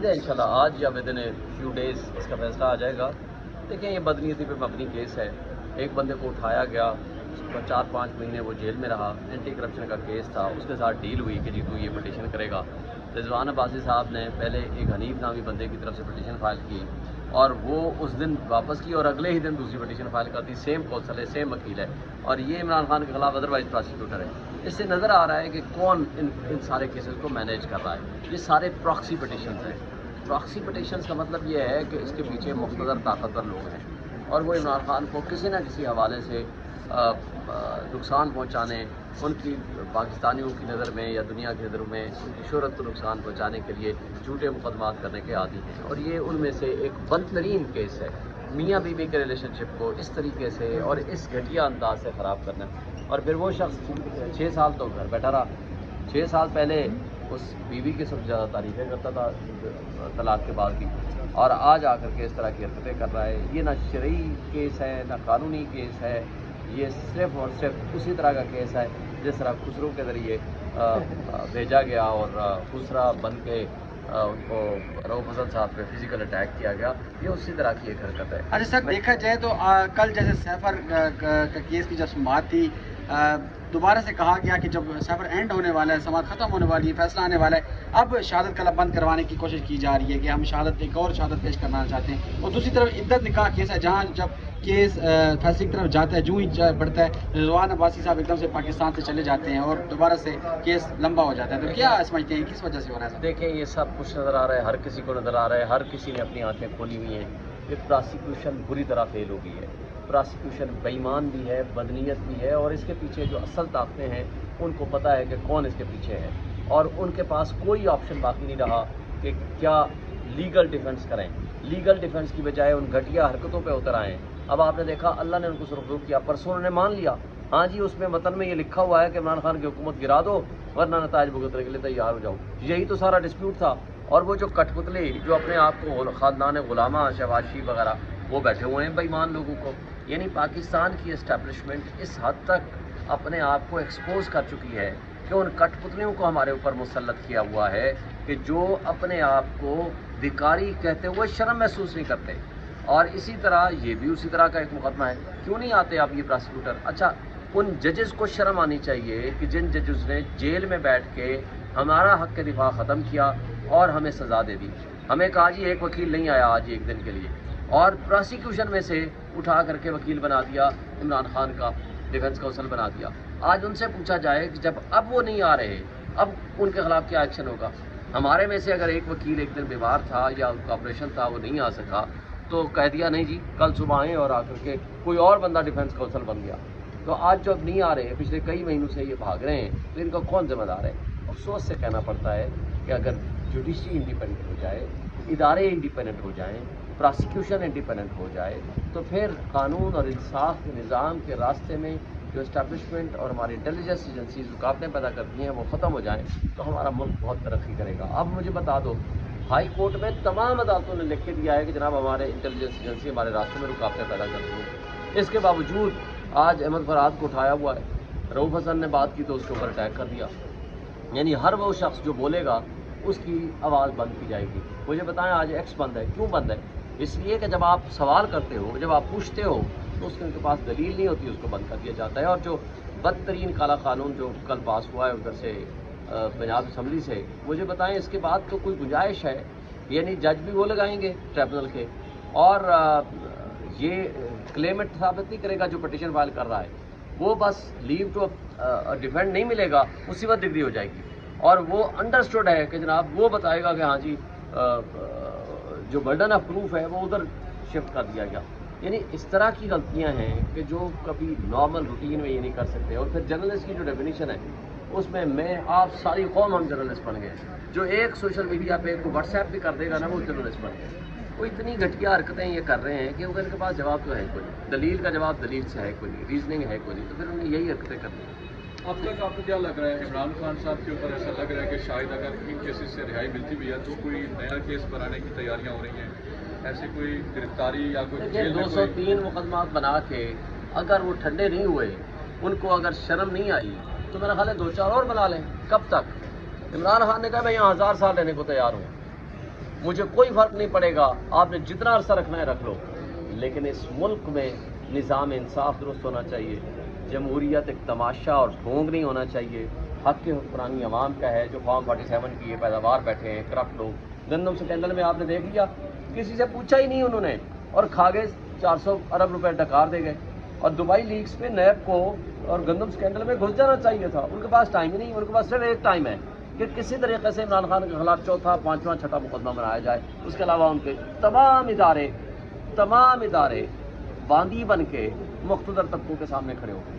इंशाल्लाह आज या विद इन फ्यू डेज इसका फैसला आ जाएगा। देखें, ये बदनीयती पे मबनी केस है। एक बंदे को उठाया गया, उसको 4-5 महीने वो जेल में रहा, एंटी करप्शन का केस था, उसके साथ डील हुई कि जी तू ये पटिशन करेगा। रिजवान अब्बासी साहब ने पहले एक हनीफ नामी बंदे की तरफ से पटिशन फाइल की और वो उस दिन वापस की और अगले ही दिन दूसरी पटिशन फाइल करती। सेम कौंसल है, सेम वकील है और ये इमरान खान के खिलाफ अदरवाइज प्रोसिक्यूटर है। इससे नज़र आ रहा है कि कौन इन सारे केसेस को मैनेज कर रहा है। ये सारे प्रॉक्सी पटिशन्स हैं। प्रॉक्सी पटिशन्स का मतलब ये है कि इसके पीछे मुख्तदर ताकतवर लोग हैं और वो इमरान खान को किसी न किसी हवाले से नुकसान पहुंचाने, उनकी पाकिस्तानियों की नज़र में या दुनिया की नज़रों में उनकी शोहरत को नुकसान पहुंचाने के लिए झूठे मुकदमात करने के आदी हैं। और ये उनमें से एक बदतरीन केस है। मियाँ बीवी के रिलेशनशिप को इस तरीके से और इस घटिया अंदाज से ख़राब करना। और फिर वो शख्स 6 साल तो घर बैठा रहा। 6 साल पहले उस बीवी की सबसे ज़्यादा तारीफ़ें करता था तलाक के बाद भी, और आज आकर के इस तरह की हरकतें कर रहा है। ये ना शरई केस है ना कानूनी केस है, ये सिर्फ़ और सिर्फ उसी तरह का केस है जिस तरह खुसरो के ज़रिए भेजा गया और खुसरा बन के उनको रऊफ हसन साहब पे फिज़िकल अटैक किया गया। ये उसी तरह की एक हरकत है। अच्छा सर, देखा जाए तो कल जैसे सैफर का केस की जब सुनवाई थी, दोबारा से कहा गया कि जब सैफर एंड होने वाला है, समाअत ख़त्म होने वाली है, फैसला आने वाला है, अब शहादत कलब बंद करवाने की कोशिश की जा रही है कि हम एक और शहादत पेश करना चाहते हैं। और दूसरी तरफ इद्दत निकाह केस है जहाँ जब केस फैसले की तरफ जाता है, जो ही बढ़ता है, रिजवान अब्बासी साहब एकदम से पाकिस्तान से चले जाते हैं और दोबारा से केस लंबा हो जाता है। तो क्या समझते हैं किस वजह से हो रहा है? देखें, ये सब कुछ नज़र आ रहा है, हर किसी को नज़र आ रहा है, हर किसी ने अपनी आंखें खोली हुई हैं। ये प्रोसिक्यूशन बुरी तरह फेल हो गई है। प्रोसिक्यूशन बेईमान भी है, बदनीयत भी है और इसके पीछे जो असल ताकतें हैं उनको पता है कि कौन इसके पीछे है और उनके पास कोई ऑप्शन बाकी नहीं रहा कि क्या लीगल डिफेंस करें। लीगल डिफेंस की बजाय उन घटिया हरकतों पे उतर आएँ। अब आपने देखा, अल्लाह ने उनको सुरखरूख किया, परसों उन्होंने मान लिया, हाँ जी उसमें वतन में ये लिखा हुआ है कि इमरान खान की हुकूमत गिरा दो वरना नताज भुगतने के लिए तैयार हो जाओ। यही तो सारा डिस्प्यूट था। और वो जो कठपुतली जो अपने आप को खानदान गुलामा शहबाज वगैरह वो बैठे हुए हैं बेईमान लोगों को। यानी पाकिस्तान की एस्टैब्लिशमेंट इस हद तक अपने आप को एक्सपोज कर चुकी है कि उन कठपुतलियों को हमारे ऊपर मुसल्लत किया हुआ है कि जो अपने आप को धिकारी कहते हुए शर्म महसूस नहीं करते। और इसी तरह ये भी उसी तरह का एक मुकदमा है। क्यों नहीं आते आप ये प्रोसिक्यूटर? अच्छा, उन जजेस को शर्म आनी चाहिए कि जिन जजेस ने जेल में बैठ के हमारा हक के दिफा ख़त्म किया और हमें सज़ा दे दी। हमें कहा जी एक वकील नहीं आया आज एक दिन के लिए, और प्रोसिक्यूशन में से उठा करके वकील बना दिया, इमरान खान का डिफेंस काउंसिल बना दिया। आज उनसे पूछा जाए कि जब अब वो नहीं आ रहे, अब उनके खिलाफ क्या एक्शन होगा? हमारे में से अगर एक वकील एक दिन बीमार था या उनका ऑपरेशन था, वो नहीं आ सका, तो कह दिया नहीं जी कल सुबह आएँ और आकर के कोई और बंदा डिफेंस काउंसिल बन गया। तो आज जब नहीं आ रहे, पिछले कई महीनों से ये भाग रहे हैं, तो इनका कौन जिम्मेदार है? अफसोस से कहना पड़ता है कि अगर जुडिशरी इंडिपेंडेंट हो जाए, इदारे इंडिपेंडेंट हो जाएं, प्रोसिक्यूशन इंडिपेंडेंट हो जाए, तो फिर कानून और इंसाफ के निज़ाम के रास्ते में जो इस्टेब्लिशमेंट और हमारी इंटेलिजेंस एजेंसीज रुकावटें पैदा करती हैं वो ख़त्म हो जाएं, तो हमारा मुल्क बहुत तरक्की करेगा। अब मुझे बता दो, हाई कोर्ट में तमाम अदालतों ने लिख के दिया है कि जनाब हमारे इंटेलिजेंस एजेंसी हमारे रास्ते में रुकावटें पैदा करती हैं। इसके बावजूद आज अहमद फराद को उठाया हुआ है, रऊफ हसन ने बात की तो उसके ऊपर अटैक कर दिया। यानी हर वो शख्स जो बोलेगा उसकी आवाज़ बंद की जाएगी। मुझे बताएं आज एक्स बंद है, क्यों बंद है? इसलिए कि जब आप सवाल करते हो, जब आप पूछते हो तो उसके पास दलील नहीं होती, उसको बंद कर दिया जाता है। और जो बदतरीन काला कानून जो कल पास हुआ है उधर से पंजाब असम्बली से, मुझे बताएं इसके बाद तो कोई गुंजाइश है? यानी जज भी वो लगाएंगे ट्रिब्यूनल के और ये क्लेमेंट साबित नहीं करेगा जो पटिशन फाइल कर रहा है, वो बस लीव टू डिफेंड नहीं मिलेगा, उसी वक्त डिग्री हो जाएगी। और वो अंडरस्टूड है कि जनाब वो बताएगा कि हाँ जी जो बर्डन ऑफ प्रूफ है वो उधर शिफ्ट कर दिया गया। यानी इस तरह की गलतियां हैं कि जो कभी नॉर्मल रूटीन में ये नहीं कर सकते। और फिर जर्नलिस्ट की जो डेफिनेशन है उसमें मैं आप सारी कौम हम जर्नलिस्ट बन गए। जो एक सोशल मीडिया पे को व्हाट्सएप भी कर देगा ना वो जर्नलिस्ट बन गए। वो इतनी घटिया हरकतें ये कर रहे हैं कि उनके पास जवाब तो है कोई नहीं, दलील का जवाब दलील से है कोई नहीं, रीजनिंग है कोई नहीं, तो फिर उन्हें यही हरकतें करनी है। अब तक आपको क्या लग रहा है, इमरान खान साहब के ऊपर ऐसा लग रहा है कि शायद अगर इन केसेस से रिहाई मिलती भी है तो कोई नया केस बनाने की तैयारियां हो रही हैं, ऐसी कोई गिरफ्तारी या कोई जेल में 203 मुकदमा बना के अगर वो ठंडे नहीं हुए, उनको अगर शर्म नहीं आई, तो मेरा ख्याल है 2-4 और बना लें। कब तक? इमरान खान ने कहा मैं यहाँ 1000 साल रहने को तैयार हूँ। مجھے کوئی فرق نہیں پڑے گا، آپ نے جتنا عرصہ رکھنا ہے رکھ لو، لیکن اس ملک میں نظام انصاف درست ہونا چاہیے، جمہوریت ایک تماشا اور ڈھونگ نہیں ہونا چاہیے۔ حق کے حکمرانی عوام کا ہے، جو فارم 47 کی یہ پیداوار بیٹھے ہیں کرپٹ لوگ۔ گندم سکینڈل میں آپ نے دیکھ لیا، کسی سے پوچھا ہی نہیں انہوں نے، اور کھا گئے، 400 ارب روپے ڈکار دے گئے۔ اور دبئی لیگز میں نیب کو اور گندم سکینڈل میں گھس جانا چاہیے تھا، ان کے پاس ٹائم ہی نہیں، ان کے پاس صرف ایک ٹائم ہے کہ کسی طریقے سے عمران خان کے خلاف چوتھا، پانچواں، چھٹا مقدمہ بنایا جائے۔ اس کے علاوہ ان کے تمام ادارے باندی بن کے مقتدر طبقوں کے سامنے کھڑے ہو گئے۔